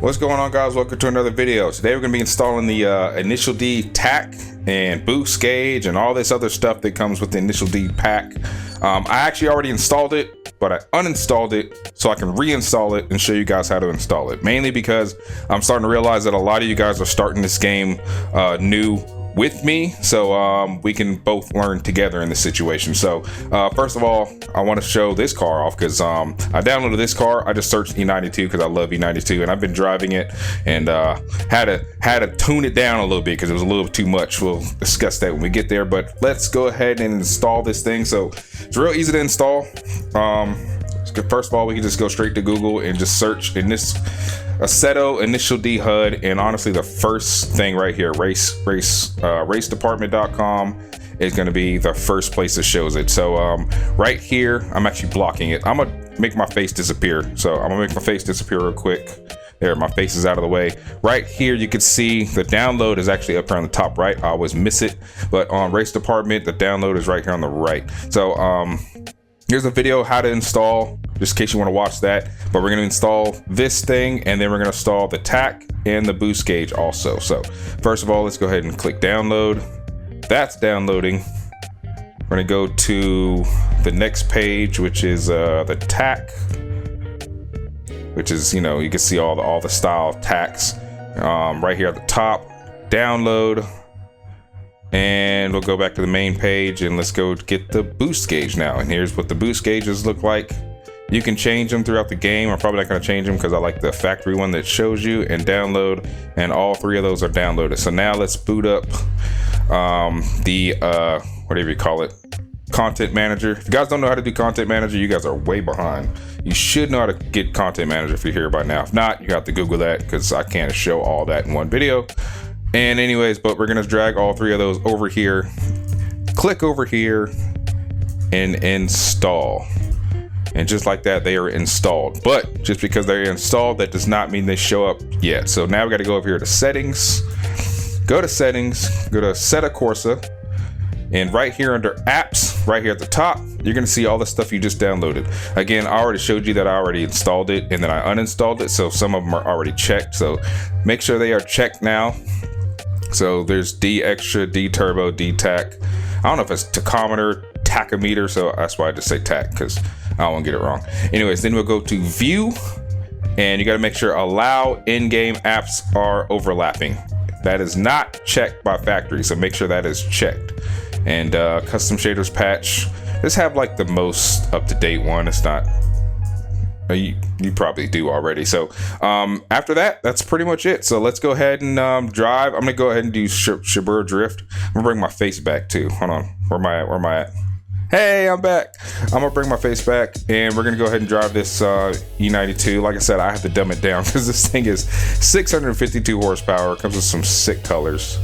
What's going on, guys? Welcome to another video. Today we're going to be installing the Initial D tack and boost gauge and all this other stuff that comes with the Initial D pack. I actually already installed it, but I uninstalled it so I can reinstall it and show you guys how to install it. Mainly because I'm starting to realize that a lot of you guys are starting this game new with me, so we can both learn together in this situation. So first of all, I want to show this car off because I downloaded this car. I just searched E92 because I love E92 and I've been driving it, and had to tune it down a little bit because it was a little too much. We'll discuss that when we get there, but let's go ahead and install this thing. So it's real easy to install. First of all, we can just go straight to Google and just search in this Assetto Initial D HUD, and honestly the first thing right here, racedepartment.com is going to be the first place that shows it. So right here, I'm actually blocking it. I'm gonna make my face disappear, so I'm gonna make my face disappear real quick. There, my face is out of the way. Right here, you can see the download is actually up here on the top right. I always miss it, but on Race Department, the download is right here on the right. So here's a video how to install, just in case you want to watch that. But we're going to install this thing, and then we're going to install the tack and the boost gauge also. So first of all, let's go ahead and click download. That's downloading. We're going to go to the next page, which is the tack, which is, you know, you can see all the style tacks right here at the top. Download. And we'll go back to the main page and let's go get the boost gauge now. And here's what the boost gauges look like. You can change them throughout the game. I'm probably not going to change them because I like the factory one that shows you, and download, and all three of those are downloaded. So now let's boot up the whatever you call it, content manager. If you guys don't know how to do content manager, you guys are way behind. You should know how to get content manager if you're here by now. If not, you have to Google that because I can't show all that in one video. And anyways, but we're gonna drag all three of those over here, click over here, and install. And just like that, they are installed. But just because they're installed, that does not mean they show up yet. So now we gotta go over here to settings, go to settings, go to Assetto Corsa, and right here under apps, right here at the top, you're gonna see all the stuff you just downloaded. Again, I already showed you that I already installed it and then I uninstalled it, so some of them are already checked. So make sure they are checked now. So there's D Extra, D Turbo, D Tack. I don't know if it's Tachometer, Tachometer, so that's why I just say tack because I don't want to get it wrong. Anyways, then we'll go to view, and you got to make sure allow in-game apps are overlapping. That is not checked by factory, so make sure that is checked. And custom shaders patch. Just have like the most up-to-date one. It's not. You probably do already. So after that, that's pretty much it. So let's go ahead and drive. I'm gonna go ahead and do Shibuya drift. I'm gonna bring my face back too. Hold on, where am I at? Hey, I'm back. I'm gonna bring my face back, and we're gonna go ahead and drive this E92. Like I said, I have to dumb it down because this thing is 652 horsepower. It comes with some sick colors.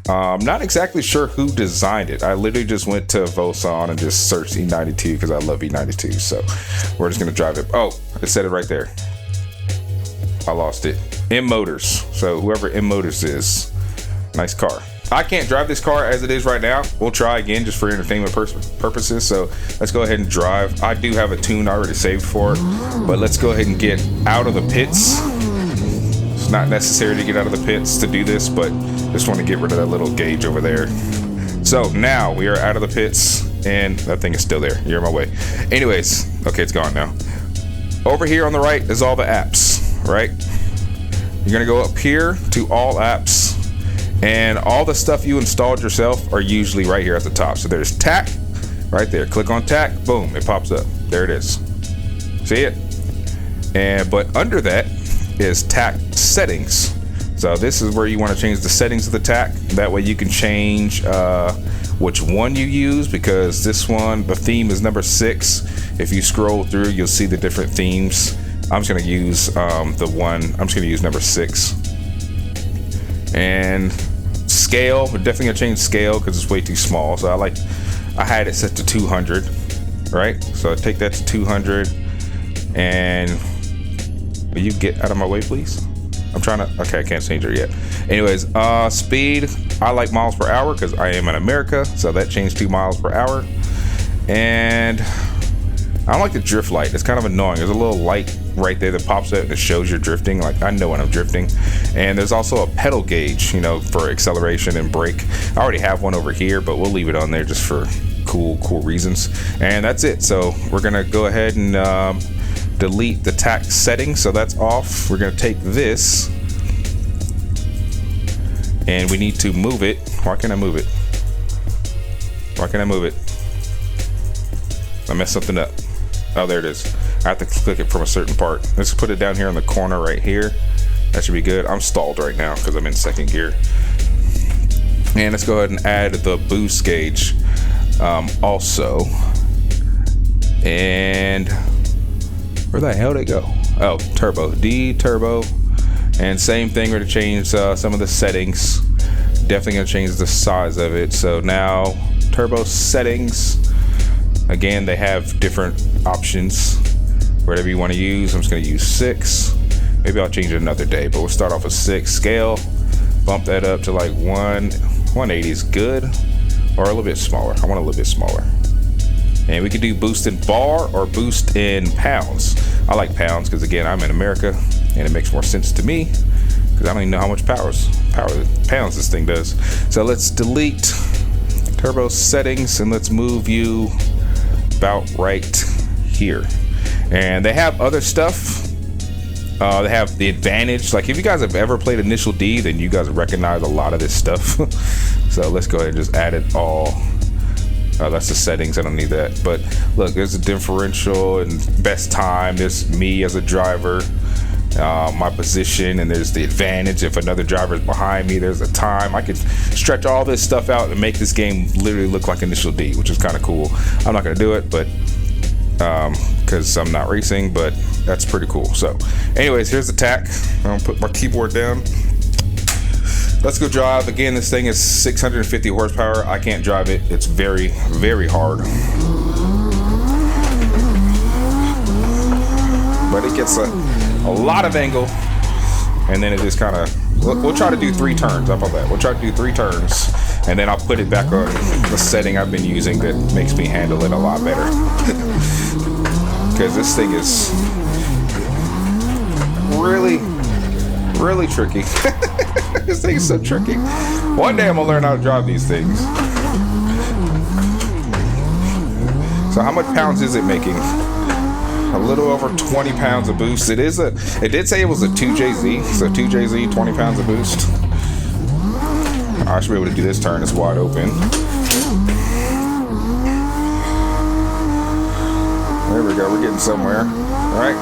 Not exactly sure who designed it. I literally just went to Voson and just searched E92 because I love E92. So we're just gonna drive it. Oh, it said it right there. I lost it. M Motors. So whoever M Motors is, nice car. I can't drive this car as it is right now. We'll try again just for entertainment purposes. So let's go ahead and drive. I do have a tune already saved for it, but let's go ahead and get out of the pits. It's not necessary to get out of the pits to do this, but just want to get rid of that little gauge over there. So now we are out of the pits, and that thing is still there. You're in my way. Anyways, okay, it's gone now. Over here on the right is all the apps, right? You're gonna go up here to all apps, and all the stuff you installed yourself are usually right here at the top. So there's tack right there. Click on tack, boom, it pops up. There it is. See it? And but under that is tack settings. So this is where you want to change the settings of the tack. That way you can change which one you use, because this one, the theme is number 6. If you scroll through, you'll see the different themes. I'm just going to use I'm just going to use number 6. And scale, we're definitely going to change scale because it's way too small. So I had it set to 200, right? So I take that to 200, and will you get out of my way, please? I'm trying to, okay, I can't change it yet. Anyways, speed, I like miles per hour because I am in America, so that changed to miles per hour. And I don't like the drift light. It's kind of annoying. There's a little light right there that pops up that shows you're drifting. Like, I know when I'm drifting. And there's also a pedal gauge, you know, for acceleration and brake. I already have one over here, but we'll leave it on there just for cool reasons. And that's it. So we're gonna go ahead and delete the tach setting. So that's off. We're gonna take this and we need to move it. Why can't I move it? Why can't I move it? I messed something up. Oh, there it is. I have to click it from a certain part. Let's put it down here in the corner right here. That should be good. I'm stalled right now because I'm in second gear. And let's go ahead and add the boost gauge also. And where the hell did it go? Oh, turbo, D turbo. And same thing, we're gonna change some of the settings. Definitely gonna change the size of it. So now turbo settings. Again, they have different options. Whatever you want to use, I'm just going to use 6. Maybe I'll change it another day, but we'll start off with 6. Scale, bump that up to like 180 is good, or a little bit smaller. I want a little bit smaller. And we can do boost in bar or boost in pounds. I like pounds because, again, I'm in America and it makes more sense to me because I don't even know how much pounds this thing does. So let's delete turbo settings and let's move you about right here. And they have other stuff. They have the advantage. Like, if you guys have ever played Initial D, then you guys recognize a lot of this stuff. So let's go ahead and just add it all. That's the settings. I don't need that. But look, there's a differential and best time. There's me as a driver, my position, and there's the advantage. If another driver is behind me, there's a time. I could stretch all this stuff out and make this game literally look like Initial D, which is kind of cool. I'm not gonna do it, but because I'm not racing, but that's pretty cool. So anyways, here's the tach. I'm gonna put my keyboard down. Let's go drive. Again, this thing is 650 horsepower. I can't drive it. It's very, very hard. But it gets a lot of angle, and then it just kind of, we'll try to do 3 turns. How about that? We'll try to do 3 turns, and then I'll put it back on the setting I've been using that makes me handle it a lot better. Because this thing is really, really tricky. This thing is so tricky. One day I'm gonna learn how to drive these things. So how much pounds is it making? A little over 20 pounds of boost. It did say it was a 2JZ, so 2JZ, 20 pounds of boost. I should be able to do this turn. It's wide open. There we go. We're getting somewhere. All right.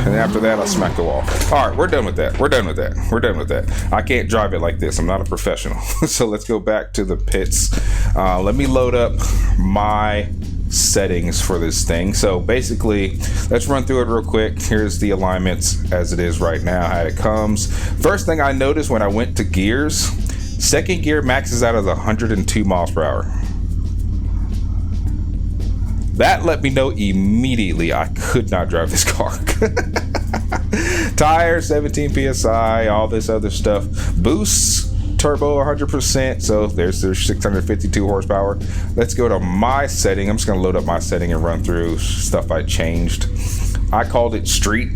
And after that, I'll smack the wall. All right, we're done with that. We're done with that. We're done with that. I can't drive it like this. I'm not a professional. So let's go back to the pits. Let me load up my settings for this thing. So basically, let's run through it real quick. Here's the alignments as it is right now, how it comes. First thing I noticed when I went to gears, second gear maxes out as 102 miles per hour. That let me know immediately I could not drive this car. Tire 17 psi, all this other stuff. Boosts, turbo 100%, so there's 652 horsepower. Let's go to my setting. I'm just gonna load up my setting and run through stuff I changed. I called it street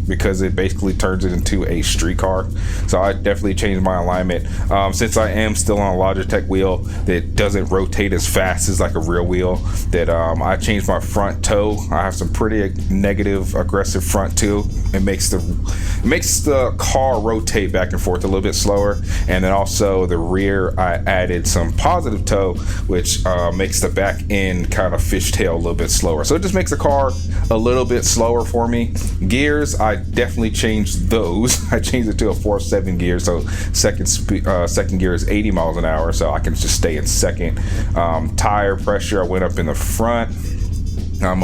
because it basically turns it into a street car. So I definitely changed my alignment. Since I am still on a Logitech wheel that doesn't rotate as fast as like a real wheel, that I changed my front toe. I have some pretty negative, aggressive front toe. It makes the car rotate back and forth a little bit slower. And then also the rear, I added some positive toe, which makes the back end kind of fishtail a little bit slower. So it just makes the car a little bit slower for me. Gears, I definitely changed those. I changed it to a 4.7 gear, so second gear is 80 miles an hour, so I can just stay in second. Tire pressure, I went up in the front. A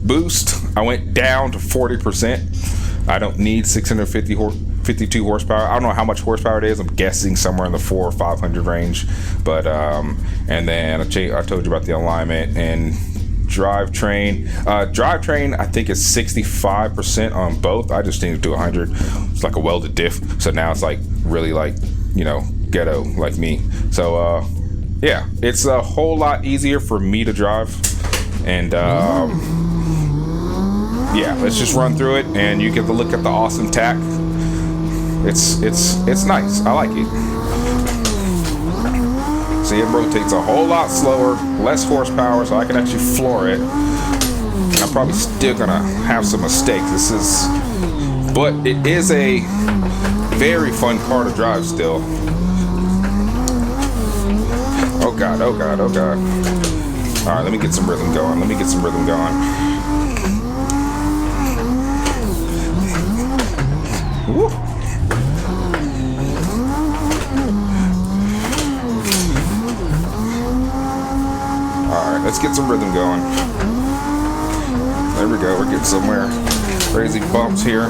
boost, I went down to 40%. I don't need 652 horsepower. I don't know how much horsepower it is. I'm guessing somewhere in the 400 or 500 range. But and then I told you about the alignment and drivetrain. Drivetrain, I think it's 65% on both. I just changed it to 100. It's like a welded diff. So now it's like really like, you know, ghetto like me. So yeah, it's a whole lot easier for me to drive. And yeah, let's just run through it, and you get to look at the awesome tack. It's nice. I like it. See, it rotates a whole lot slower, less horsepower, so I can actually floor it. I'm probably still gonna have some mistakes. But it is a very fun car to drive still. Oh God, oh God, oh God. All right, let me get some rhythm going. Woo. All right, let's get some rhythm going. There we go, we're getting somewhere. Crazy bumps here.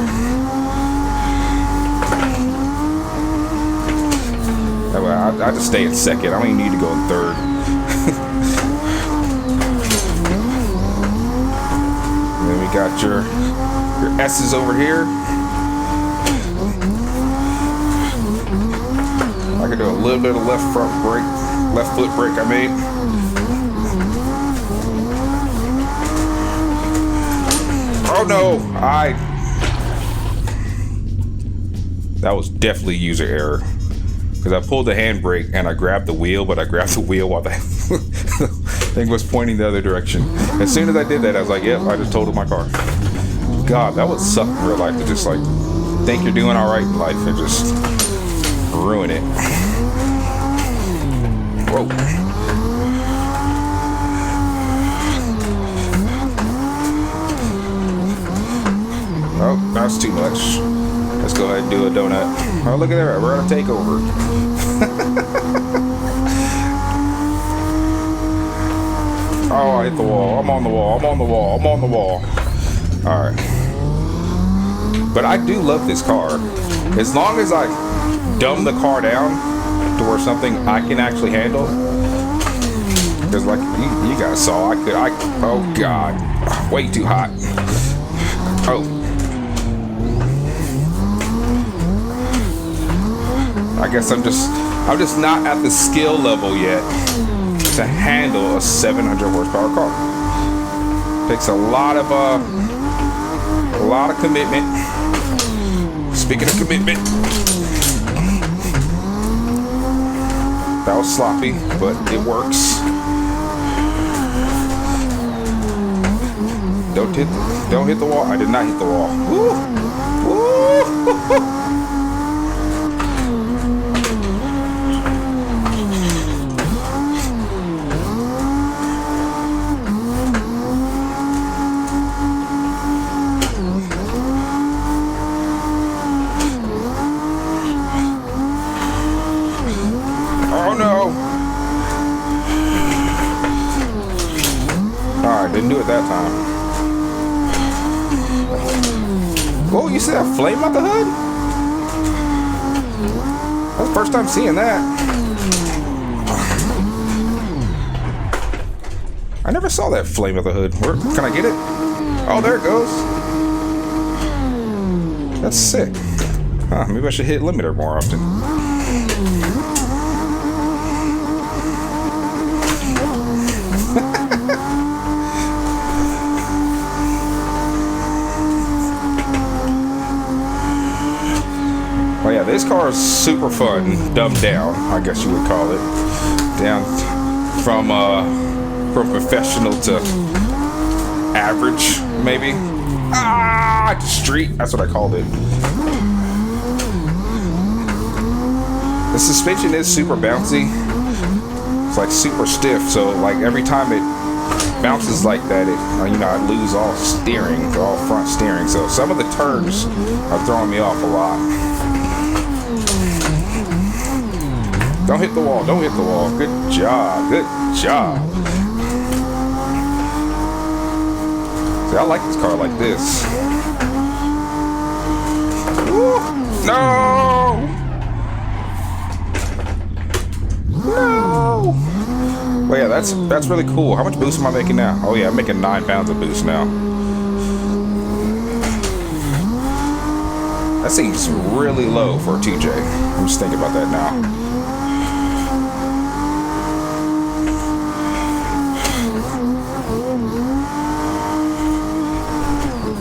I just stay in second. I don't even need to go in third. Then we got your S's over here. I can do a little bit of left foot brake, I mean. Oh no, that was definitely user error. Because I pulled the handbrake and I grabbed the wheel, but I grabbed the wheel while the thing was pointing the other direction. As soon as I did that, I was like, yep, I just totaled my car. God, that would suck in real life to just like think you're doing all right in life and just ruin it. Whoa. Oh, that's too much. Let's go ahead and do a donut. Oh, look at that. We're on a takeover. Oh, I hit the wall. I'm on the wall. Alright. But I do love this car. As long as I dumb the car down to where something I can actually handle. Because like you guys saw, oh God. Way too hot. Oh. I guess I'm just not at the skill level yet to handle a 700 horsepower car. Takes a lot of commitment. Speaking of commitment, that was sloppy, but it works. Don't hit the wall. I did not hit the wall. Woo! Woo! Didn't do it that time. Oh, you see that flame out the hood? That's the first time seeing that. I never saw that flame out the hood. Where, can I get it? Oh, there it goes. That's sick. Huh, maybe I should hit limiter more often. Oh yeah, this car is super fun, dumbed down, I guess you would call it. Down from professional to average, maybe. Street, that's what I called it. The suspension is super bouncy. It's like super stiff, so like every time it bounces like that, I lose all steering, all front steering. So some of the turns are throwing me off a lot. Don't hit the wall. Don't hit the wall. Good job. Good job. See, I like this car like this. Woo. No! No! Well, yeah, that's really cool. How much boost am I making now? Oh yeah, I'm making 9 pounds of boost now. That seems really low for a 2J. I'm just thinking about that now.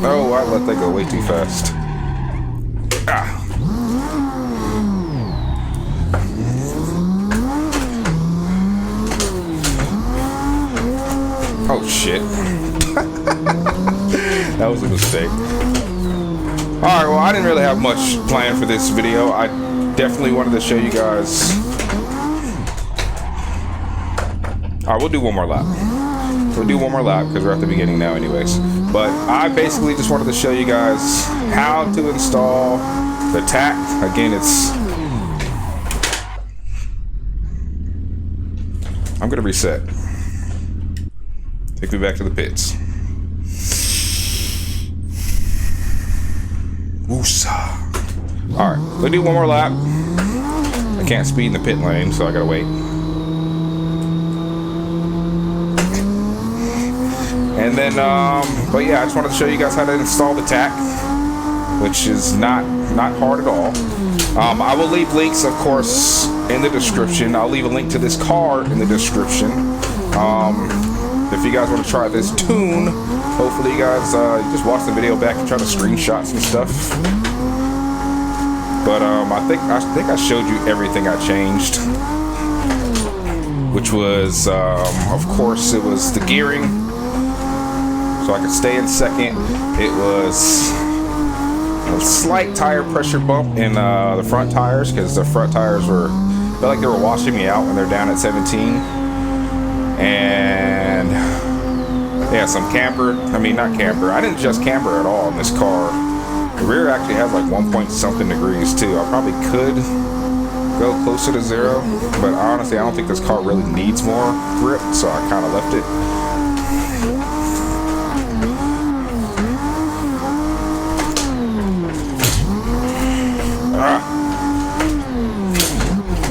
Oh, I let that go way too fast. Ah. Oh shit. That was a mistake. Alright, well, I didn't really have much planned for this video. I definitely wanted to show you guys. Alright, we'll do one more lap. We'll do one more lap because we're at the beginning now anyways. But I basically just wanted to show you guys how to install the tack. Again, it's... I'm going to reset. Take me back to the pits. Woosa. Alright, we'll do one more lap. I can't speed in the pit lane, so I gotta wait. And then, but yeah, I just wanted to show you guys how to install the tack, which is not hard at all. I will leave links, of course, in the description. I'll leave a link to this car in the description. If you guys want to try this tune, hopefully you guys just watch the video back and try to screenshot some stuff. But I think I showed you everything I changed, which was of course it was the gearing, so I could stay in second. It was a slight tire pressure bump in the front tires because the front tires felt like they were washing me out when they're down at 17. And yeah, some camber. I mean, not camber. I didn't adjust camber at all in this car. The rear actually has like 1 point something degrees too. I probably could go closer to 0, but honestly, I don't think this car really needs more grip, so I kind of left it.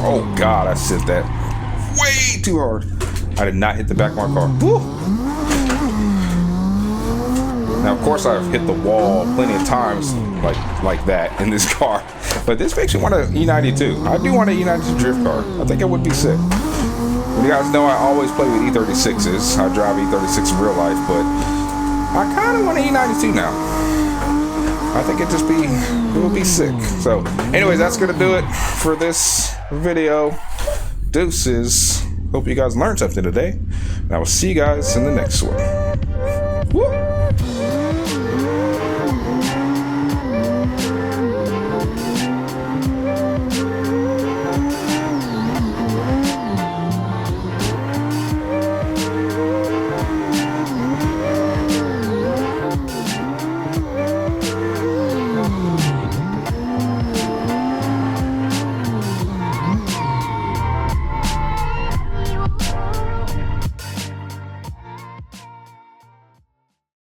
Oh God, I said that way too hard. I did not hit the back of my car. Woo. Now, of course, I've hit the wall plenty of times like that in this car, but this makes me want an E92. I do want an E92 drift car. I think it would be sick. And you guys know I always play with E36s. I drive E36 in real life, but I kind of want an E92 now. I think it would be sick. So, anyways, that's gonna do it for this video. Deuces. Hope you guys learned something today, and I will see you guys in the next one.